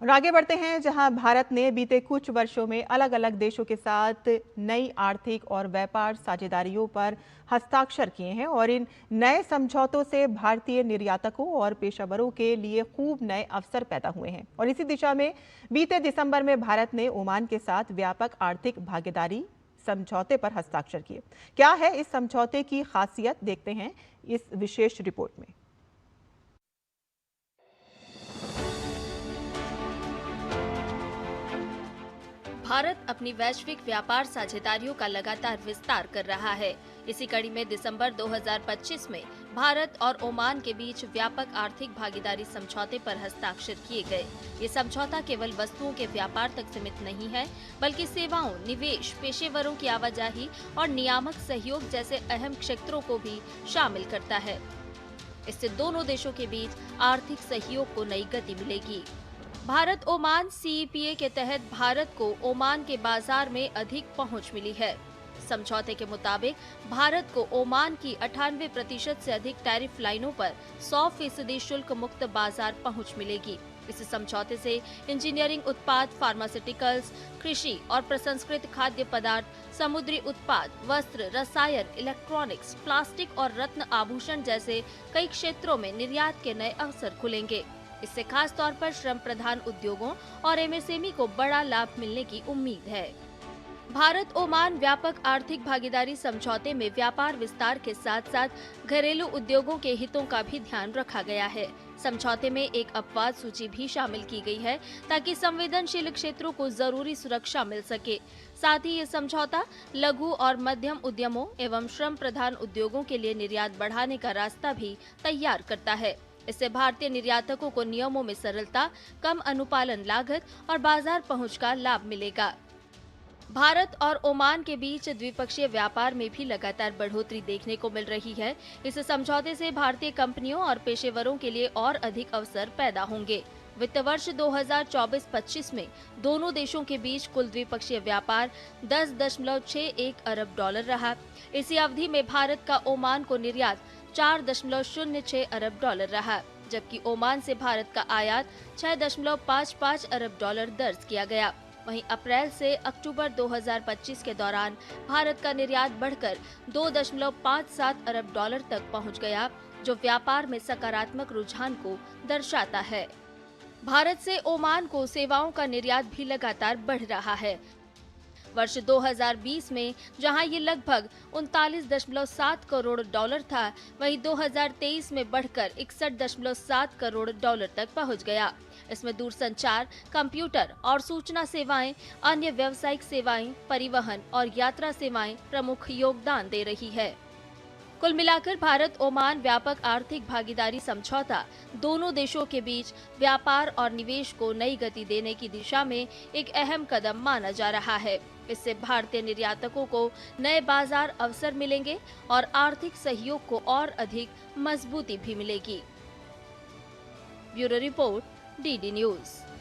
और आगे बढ़ते हैं, जहां भारत ने बीते कुछ वर्षों में अलग अलग देशों के साथ नई आर्थिक और व्यापार साझेदारियों पर हस्ताक्षर किए हैं और इन नए समझौतों से भारतीय निर्यातकों और पेशेवरों के लिए खूब नए अवसर पैदा हुए हैं। और इसी दिशा में बीते दिसंबर में भारत ने ओमान के साथ व्यापक आर्थिक भागीदारी समझौते पर हस्ताक्षर किए। क्या है इस समझौते की खासियत, देखते हैं इस विशेष रिपोर्ट में। भारत अपनी वैश्विक व्यापार साझेदारियों का लगातार विस्तार कर रहा है। इसी कड़ी में दिसंबर 2025 में भारत और ओमान के बीच व्यापक आर्थिक भागीदारी समझौते पर हस्ताक्षर किए गए। ये समझौता केवल वस्तुओं के व्यापार तक सीमित नहीं है, बल्कि सेवाओं, निवेश, पेशेवरों की आवाजाही और नियामक सहयोग जैसे अहम क्षेत्रों को भी शामिल करता है। इससे दोनों देशों के बीच आर्थिक सहयोग को नई गति मिलेगी। भारत ओमान सीईपीए के तहत भारत को ओमान के बाजार में अधिक पहुंच मिली है। समझौते के मुताबिक भारत को ओमान की 98% से अधिक टैरिफ लाइनों पर 100% शुल्क मुक्त बाजार पहुंच मिलेगी। इस समझौते से इंजीनियरिंग उत्पाद, फार्मास्यूटिकल्स, कृषि और प्रसंस्कृत खाद्य पदार्थ, समुद्री उत्पाद, वस्त्र, रसायन, इलेक्ट्रॉनिक्स, प्लास्टिक और रत्न आभूषण जैसे कई क्षेत्रों में निर्यात के नए अवसर खुलेंगे। इससे खास तौर पर श्रम प्रधान उद्योगों और एमएसएमई को बड़ा लाभ मिलने की उम्मीद है। भारत ओमान व्यापक आर्थिक भागीदारी समझौते में व्यापार विस्तार के साथ साथ घरेलू उद्योगों के हितों का भी ध्यान रखा गया है। समझौते में एक अपवाद सूची भी शामिल की गई है ताकि संवेदनशील क्षेत्रों को जरूरी सुरक्षा मिल सके। साथ ही ये समझौता लघु और मध्यम उद्यमों एवं श्रम प्रधान उद्योगों के लिए निर्यात बढ़ाने का रास्ता भी तैयार करता है। इससे भारतीय निर्यातकों को नियमों में सरलता, कम अनुपालन लागत और बाजार पहुंच का लाभ मिलेगा। भारत और ओमान के बीच द्विपक्षीय व्यापार में भी लगातार बढ़ोतरी देखने को मिल रही है। इस समझौते से भारतीय कंपनियों और पेशेवरों के लिए और अधिक अवसर पैदा होंगे। वित्त वर्ष 2024-25 में दोनों देशों के बीच कुल द्विपक्षीय व्यापार 10.61 अरब डॉलर रहा। इसी अवधि में भारत का ओमान को निर्यात 4.06 अरब डॉलर रहा, जबकि ओमान से भारत का आयात 6.55 अरब डॉलर दर्ज किया गया। वहीं अप्रैल से अक्टूबर 2025 के दौरान भारत का निर्यात बढ़कर 2.57 अरब डॉलर तक पहुंच गया, जो व्यापार में सकारात्मक रुझान को दर्शाता है। भारत से ओमान को सेवाओं का निर्यात भी लगातार बढ़ रहा है। वर्ष 2020 में जहां ये लगभग 39.7 करोड़ डॉलर था, वहीं 2023 में बढ़कर 61.7 करोड़ डॉलर तक पहुंच गया। इसमें दूरसंचार, कंप्यूटर और सूचना सेवाएं, अन्य व्यावसायिक सेवाएं, परिवहन और यात्रा सेवाएं प्रमुख योगदान दे रही है। कुल मिलाकर भारत ओमान व्यापक आर्थिक भागीदारी समझौता दोनों देशों के बीच व्यापार और निवेश को नई गति देने की दिशा में एक अहम कदम माना जा रहा है। इससे भारतीय निर्यातकों को नए बाजार अवसर मिलेंगे और आर्थिक सहयोग को और अधिक मजबूती भी मिलेगी। Bureau report, DD news.